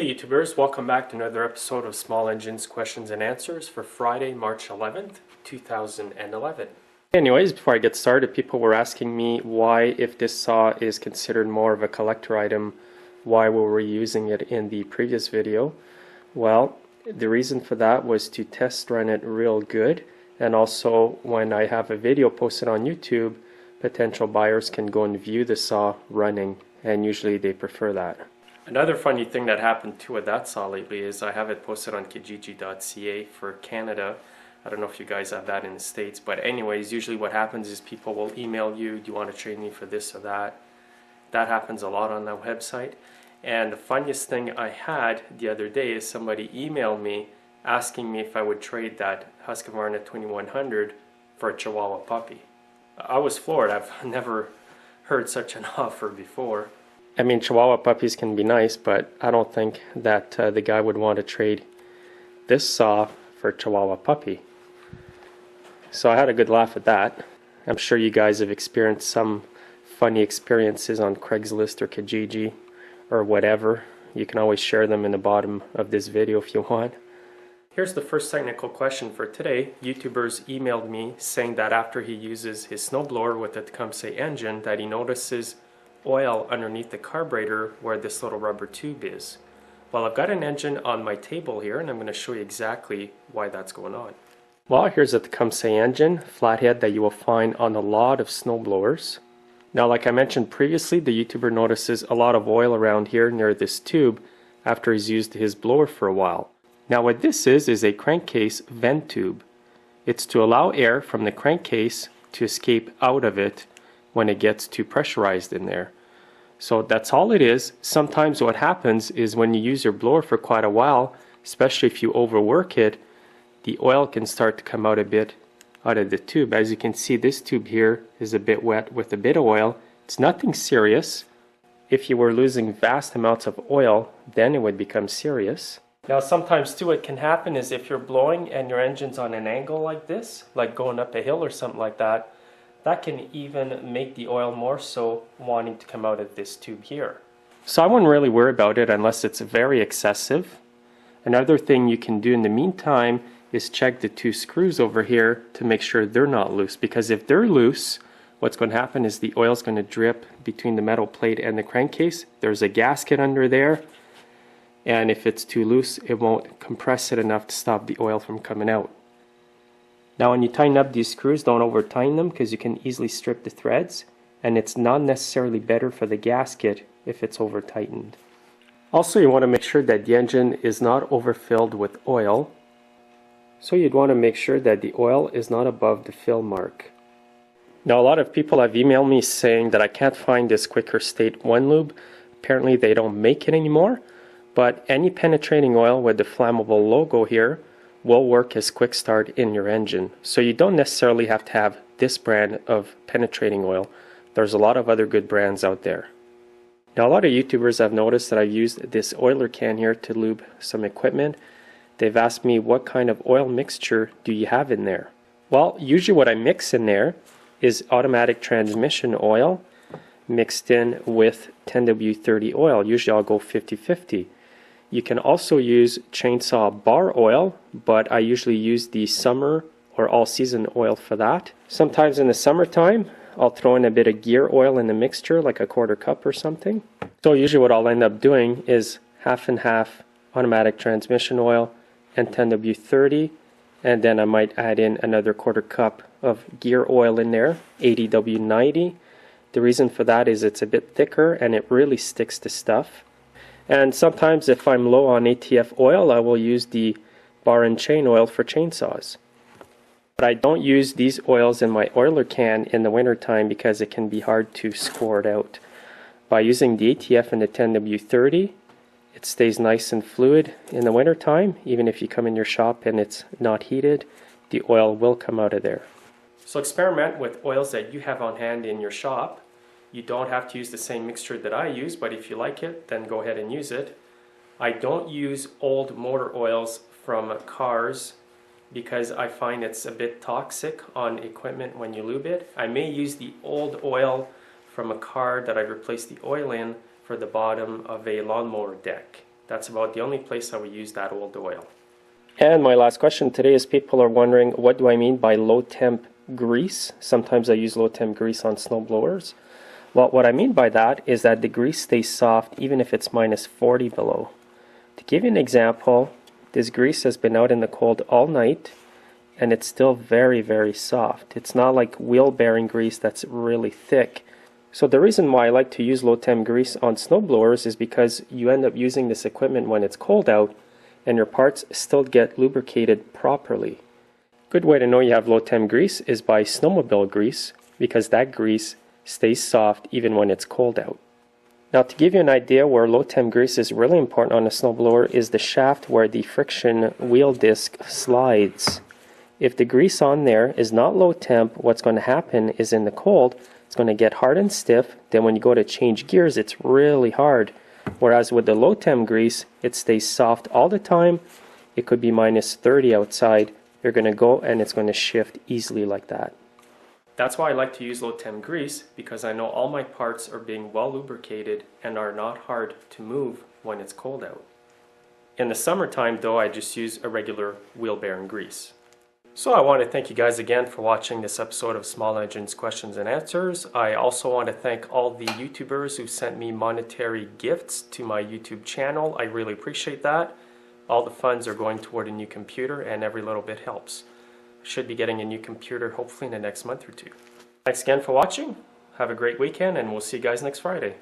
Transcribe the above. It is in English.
Hey YouTubers, welcome back to another episode of Small Engines Questions and Answers for Friday, March 11th, 2011. Anyways, before I get started, people were asking me why, if this saw is considered more of a collector item, why were we using it in the previous video? Well, the reason for that was to test run it real good, and also when I have a video posted on YouTube, potential buyers can go and view the saw running, and usually they prefer that. Another funny thing that happened too with that saw lately is I have it posted on Kijiji.ca for Canada. I don't know if you guys have that in the States, but anyways, usually what happens is people will email you, do you want to trade me for this or that? That happens a lot on that website. And the funniest thing I had the other day is somebody emailed me asking me if I would trade that Husqvarna 2100 for a Chihuahua puppy. I was floored. I've never heard such an offer before. I mean, Chihuahua puppies can be nice, but I don't think that the guy would want to trade this saw for a Chihuahua puppy. So I had a good laugh at that. I'm sure you guys have experienced some funny experiences on Craigslist or Kijiji or whatever. You can always share them in the bottom of this video if you want. Here's the first technical question for today. YouTubers emailed me saying that after he uses his snowblower with the Tecumseh engine that he notices oil underneath the carburetor where this little rubber tube is. Well, I've got an engine on my table here and I'm going to show you exactly why that's going on. Well, here's a Tecumseh engine, flathead, that you will find on a lot of snowblowers. Now, like I mentioned previously, the YouTuber notices a lot of oil around here near this tube after he's used his blower for a while. Now what this is a crankcase vent tube. It's to allow air from the crankcase to escape out of it when it gets too pressurized in there. So that's all it is. Sometimes what happens is when you use your blower for quite a while, especially if you overwork it, the oil can start to come out a bit out of the tube. As you can see, this tube here is a bit wet with a bit of oil. It's nothing serious. If you were losing vast amounts of oil, then it would become serious. Now sometimes too what can happen is if you're blowing and your engine's on an angle like this, like going up a hill or something like that, that can even make the oil more so wanting to come out of this tube here. So I wouldn't really worry about it unless it's very excessive. Another thing you can do in the meantime is check the two screws over here to make sure they're not loose, because if they're loose, what's going to happen is the oil is going to drip between the metal plate and the crankcase. There's a gasket under there, and if it's too loose, it won't compress it enough to stop the oil from coming out. Now when you tighten up these screws, don't over tighten them because you can easily strip the threads, and it's not necessarily better for the gasket if it's over tightened. Also, you want to make sure that the engine is not overfilled with oil, so you'd want to make sure that the oil is not above the fill mark. Now a lot of people have emailed me saying that I can't find this Quaker State 1 lube. Apparently they don't make it anymore, but any penetrating oil with the flammable logo here will work as quick start in your engine. So you don't necessarily have to have this brand of penetrating oil. There's a lot of other good brands out there. Now a lot of YouTubers have noticed that I've used this oiler can here to lube some equipment. They've asked me what kind of oil mixture do you have in there? Well, usually what I mix in there is automatic transmission oil mixed in with 10W30 oil. Usually I'll go 50-50. You can also use chainsaw bar oil, but I usually use the summer or all-season oil for that. Sometimes in the summertime, I'll throw in a bit of gear oil in the mixture, like a quarter cup or something. So usually what I'll end up doing is half and half automatic transmission oil and 10W30, and then I might add in another quarter cup of gear oil in there, 80W90. The reason for that is it's a bit thicker and it really sticks to stuff. And sometimes if I'm low on ATF oil, I will use the bar and chain oil for chainsaws. But I don't use these oils in my oiler can in the winter time because it can be hard to score it out. By using the ATF and the 10W30, it stays nice and fluid in the winter time. Even if you come in your shop and it's not heated, the oil will come out of there. So experiment with oils that you have on hand in your shop. You don't have to use the same mixture that I use, but if you like it, then go ahead and use it. I don't use old motor oils from cars because I find it's a bit toxic on equipment when you lube it. I may use the old oil from a car that I replaced the oil in for the bottom of a lawnmower deck. That's about the only place I would use that old oil. And my last question today is people are wondering, what do I mean by low temp grease? Sometimes I use low temp grease on snow blowers. Well, what I mean by that is that the grease stays soft even if it's minus 40 below. To give you an example, this grease has been out in the cold all night and it's still very, very soft. It's not like wheel bearing grease that's really thick. So the reason why I like to use low temp grease on snow blowers is because you end up using this equipment when it's cold out and your parts still get lubricated properly. Good way to know you have low temp grease is by snowmobile grease, because that grease stays soft even when it's cold out. Now, to give you an idea where low temp grease is really important on a snowblower is the shaft where the friction wheel disc slides. If the grease on there is not low temp, what's going to happen is in the cold, it's going to get hard and stiff. Then when you go to change gears, it's really hard. Whereas with the low temp grease, it stays soft all the time. It could be minus 30 outside. You're going to go and it's going to shift easily like that. That's why I like to use low temp grease, because I know all my parts are being well lubricated and are not hard to move when it's cold out. In the summertime though, I just use a regular wheel bearing grease. So I want to thank you guys again for watching this episode of Small Engines Questions and Answers. I also want to thank all the YouTubers who sent me monetary gifts to my YouTube channel. I really appreciate that. All the funds are going toward a new computer and every little bit helps. I should be getting a new computer hopefully in the next month or two. Thanks again for watching. Have a great weekend and we'll see you guys next Friday.